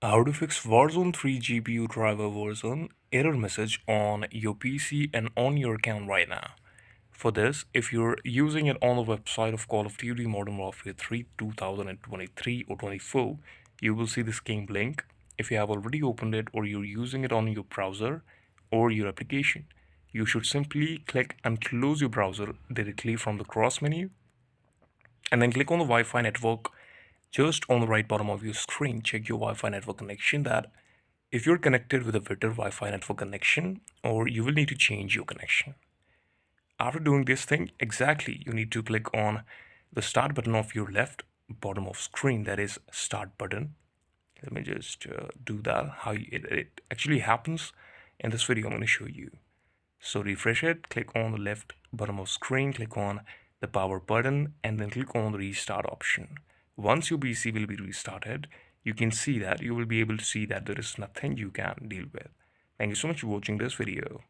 How to fix Warzone 3 GPU driver version error message on your PC and on your account right now. For this, if you're using it on the website of Call of Duty Modern Warfare 3 2023 or 24, you will see this game link. If you have already opened it or you're using it on your browser or your application, you should simply click and close your browser directly from the cross menu and then click on the Wi-Fi network just on the right bottom of your screen. Check your Wi-Fi network connection, that if you're connected with a better Wi-Fi network connection, or you will need to change your connection. After doing this thing, exactly, you need to click on the start button of your left bottom of screen, that is start button. Let me just do that, how it actually happens in this video. I'm going to show you. So refresh it, click on the left bottom of screen, click on the power button, and then click on the restart option. Once your PC will be restarted, you can see that you will be able to see that there is nothing you can deal with. Thank you so much for watching this video.